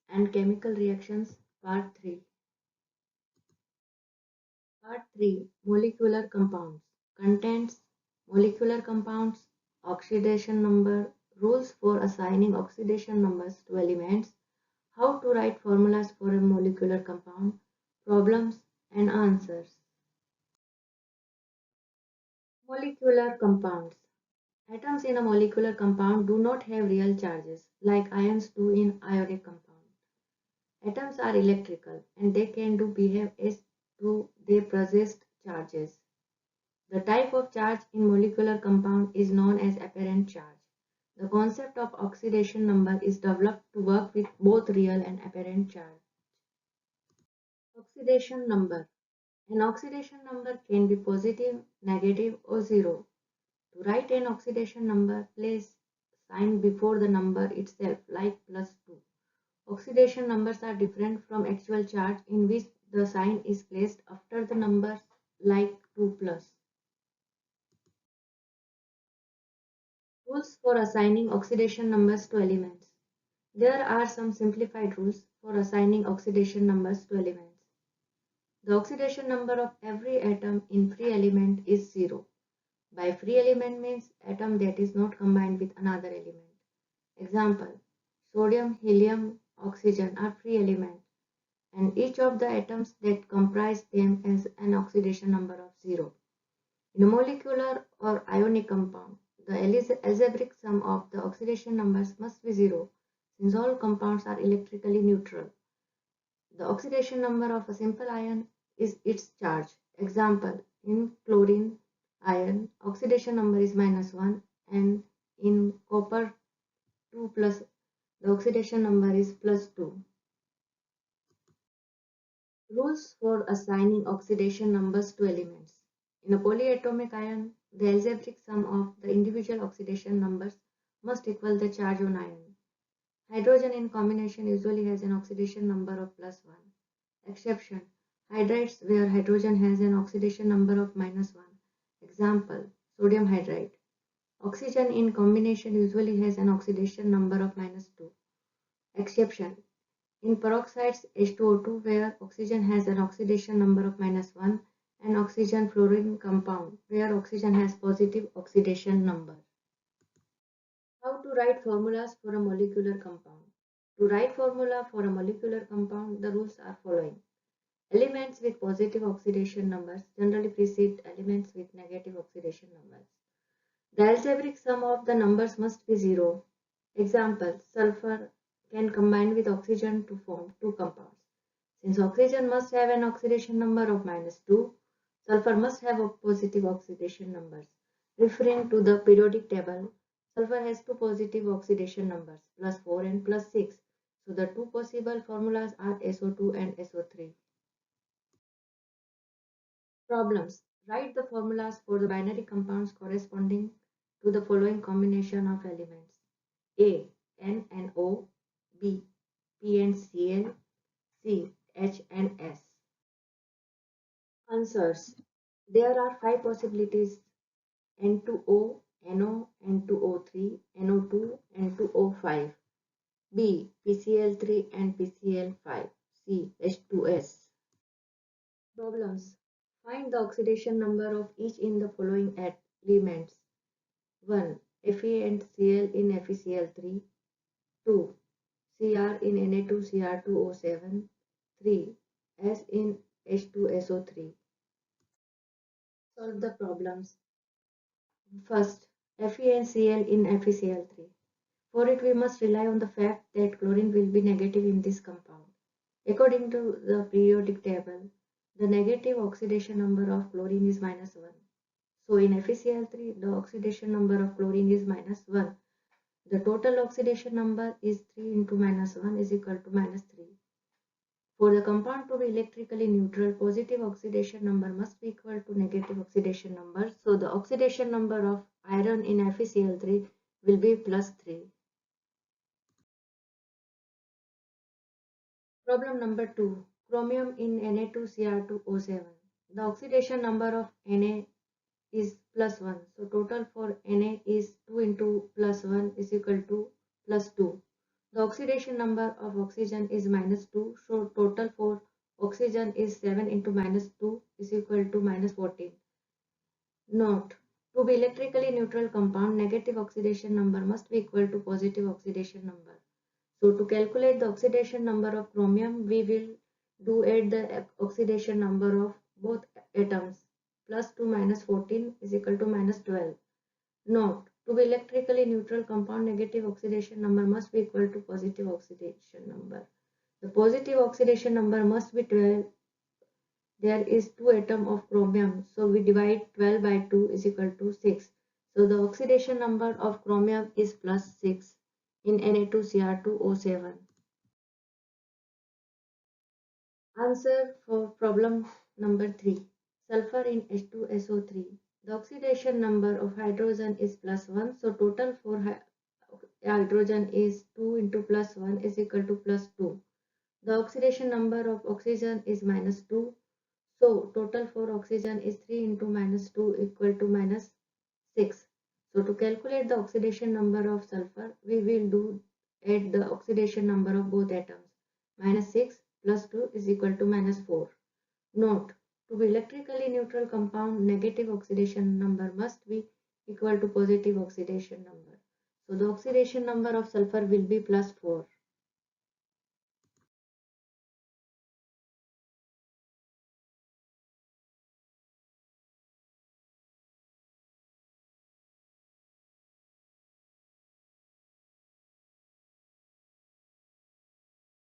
and chemical reactions, part 3. Part 3. Molecular compounds. Contents: molecular compounds, oxidation number, rules for assigning oxidation numbers to elements, how to write formulas for a molecular compound, problems and answers. Molecular compounds. Atoms in a molecular compound do not have real charges like ions do in ionic compound. Atoms are electrical and they can behave as though they possessed charges. The type of charge in molecular compound is known as apparent charge. The concept of oxidation number is developed to work with both real and apparent charge. Oxidation number. An oxidation number can be positive, negative or zero. To write an oxidation number, place sign before the number itself like +2. Oxidation numbers are different from actual charge in which the sign is placed after the numbers like 2+. Rules for assigning oxidation numbers to elements. There are some simplified rules for assigning oxidation numbers to elements. The oxidation number of every atom in free element is 0. By free element means atom that is not combined with another element. Example: sodium, helium, oxygen are free elements, and each of the atoms that comprise them has an oxidation number of 0. In a molecular or ionic compound, the algebraic sum of the oxidation numbers must be 0, since all compounds are electrically neutral. The oxidation number of a simple ion is its charge. Example: in chlorine ion, oxidation number is -1, and in copper 2+, the oxidation number is +2. Rules for assigning oxidation numbers to elements. In a polyatomic ion, the algebraic sum of the individual oxidation numbers must equal the charge on ion. Hydrogen in combination usually has an oxidation number of +1. Exception: hydrides where hydrogen has an oxidation number of -1. Example: sodium hydride. Oxygen in combination usually has an oxidation number of -2. Exception: in peroxides H2O2 where oxygen has an oxidation number of -1, and oxygen fluorine compound where oxygen has positive oxidation number. How to write formulas for a molecular compound. To write formula for a molecular compound, the rules are following. Elements with positive oxidation numbers generally precede elements with negative oxidation numbers. The algebraic sum of the numbers must be 0. Example: sulfur can combine with oxygen to form two compounds. Since oxygen must have an oxidation number of -2, sulfur must have positive oxidation numbers. Referring to the periodic table, sulfur has two positive oxidation numbers, +4 and +6. So the two possible formulas are SO2 and SO3. Problems. Write the formulas for the binary compounds corresponding to the following combination of elements: A, N and O, B, P and Cl, C, H and S. Answers. There are 5 possibilities: N2O, NO, N2O3, NO2, N2O5, B, PCl3 and PCl5, C, H2S. Problems. Find the oxidation number of each in the following elements: 1. Fe and Cl in FeCl3, 2. Cr in Na2Cr2O7, 3. S in H2SO3. Solve the problems. First, Fe and Cl in FeCl3. For it, we must rely on the fact that chlorine will be negative in this compound. According to the periodic table, the negative oxidation number of chlorine is -1. So in FeCl3, the oxidation number of chlorine is -1. The total oxidation number is 3 into -1 is equal to -3. For the compound to be electrically neutral, positive oxidation number must be equal to negative oxidation number. So the oxidation number of iron in FeCl3 will be +3. Problem number 2. Chromium in Na2Cr2O7. The oxidation number of Na is +1. So total for Na is 2 into +1 is equal to +2. The oxidation number of oxygen is -2, so total for oxygen is 7 into -2 is equal to -14. Note: to be electrically neutral compound, negative oxidation number must be equal to positive oxidation number. So to calculate the oxidation number of chromium, we will do add the oxidation number of both atoms. +2 minus 14 is equal to -12. Note: to be electrically neutral compound, negative oxidation number must be equal to positive oxidation number. The positive oxidation number must be 12. There is 2 atoms of chromium, so we divide 12 by 2 is equal to 6. So the oxidation number of chromium is +6 in Na2Cr2O7. Answer for problem number 3. Sulfur in H2SO3. The oxidation number of hydrogen is +1, so total for hydrogen is 2 into +1 is equal to +2. The oxidation number of oxygen is -2. So total for oxygen is 3 into -2 equal to -6. So to calculate the oxidation number of sulfur, we will do add the oxidation number of both atoms. -6 plus 2 is equal to -4. Note: to be electrically neutral compound, negative oxidation number must be equal to positive oxidation number. So the oxidation number of sulfur will be +4.